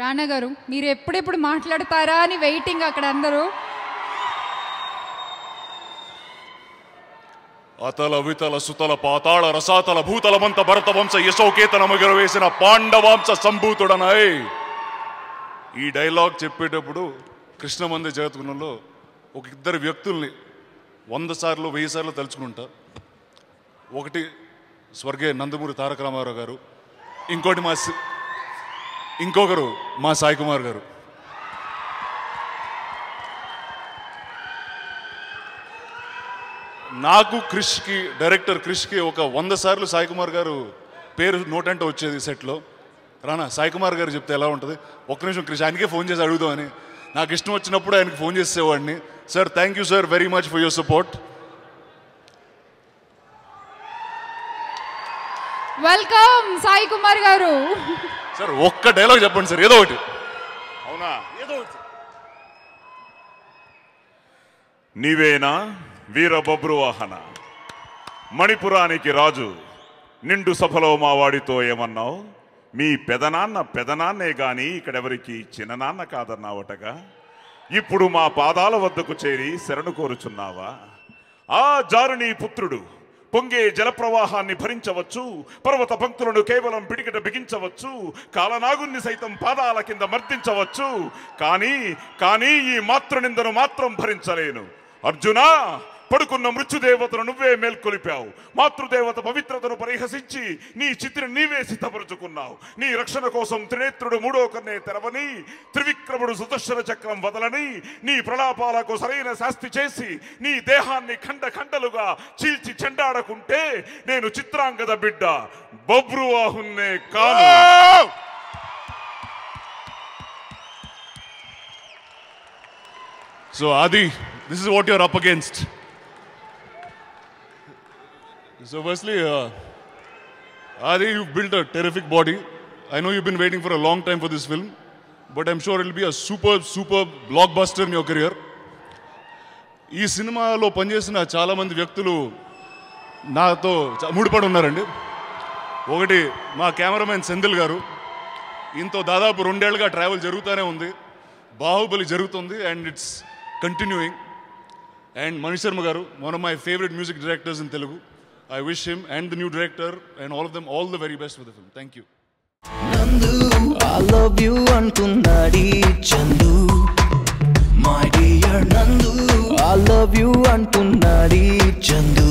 రానా గారు మీరు ఎప్పుడెప్పుడు మాట్లాడతారా అని వెయిటింగ్ అక్కడ అందరూ. అతల వితల సుతల పాతాళ రసాతల భూతలమంత భరత వంశ యశోకేతనముగర వేసిన పాండవాంశ సంభూతుడనై. ఈ డైలాగ్ చెప్పేటప్పుడు కృష్ణమంది జగత్గుణంలో ఒక ఇద్దరు వ్యక్తుల్ని 100 సార్లు 1000 సార్లు తలుచుకుంటా. ఒకటి స్వర్గీయ నందమూరి తారక రామారావు గారు, ఇంకొకరు మా సాయి కుమార్ గారు. నాకు క్రిష్కి, డైరెక్టర్ క్రిష్కి ఒక 100 సార్లు సాయి కుమార్ గారు పేరు నోటంటే వచ్చేది సెట్లో. రానా సాయి కుమార్ గారు చెప్తే ఎలా ఉంటుంది, ఒక్క నిమిషం క్రిష్ ఆయనకే ఫోన్ చేసి అడుగుదామని. నాకు ఇష్టం వచ్చినప్పుడు ఆయనకి ఫోన్ చేసేవాడిని. Sir thank you sir very much for your support. Welcome Sai Kumar గారు. సార్ ఒక్క డైలాగ్ చెప్పండి సార్, ఏదో ఒకటి. అవునా, ఏదో ఒకటి. నీవేనా వీరబబ్రువాహన, మణిపురానికి రాజు, నిండు సభలో మా వాడితో ఏమన్నావు? మీ పెదనాన్నే గాని ఇక్కడెవరికి చిన్ననాన్న కాదన్నావటగా. ఇప్పుడు మా పాదాల వద్దకు చేరి శరణు కోరుచున్నావా? ఆ జారుని పుత్రుడు పొంగే జలప్రవాహాన్ని భరించవచ్చు, పర్వత పంక్తులను కేవలం పిడికిట బిగించవచ్చు, కాలనాగుణ్ణి సైతం పాదాల కింద మర్దించవచ్చు, కానీ ఈ మాతృనిందను మాత్రం భరించలేను. అర్జునా, పడుకున్న మృత్యుదేవతను నువ్వే మేల్కొలిపావు. మాతృదేవత పవిత్రతను పరిహసించి నీ చిత్తిని నీవే సిద్ధపరుచుకున్నావు. నీ రక్షణ కోసం త్రినేత్రుడు 3వ కన్నే తెరవని, త్రివిక్రముడు సుదర్శన చక్రం వదలని, నీ ప్రలాపాలకు సరైన శాస్తి చేసి నీ దేహాన్ని ఖండలుగా చీల్చి చెండాడకుంటే నేను చిత్రాంగద బిడ్డ బబ్రువాహున్నే కాను. So Adi, this is what you're up against. So firstly, Adi, you've built a terrific body. I know you've been waiting for a long time for this film, but I'm sure it'll be a super blockbuster in your career. ఈ సినిమాలో పనిచేసిన చాలామంది వ్యక్తులు నాతో ముడిపడి ఉన్నారండి. ఒకటి మా కెమెరామెన్ సెంధిల్ గారు, ఇంతో దాదాపు 2 ఏళ్ళుగా ట్రావెల్ జరుగుతూనే ఉంది. బాహుబలి జరుగుతుంది and it's continuing. And Mani Sharma garu, one of my favorite music directors in Telugu. I wish him and the new director and all of them all the very best for the film. Thank you. Nandu, I love you antunnadi Chandu. My dear Nandu, I love you antunnadi Chandu.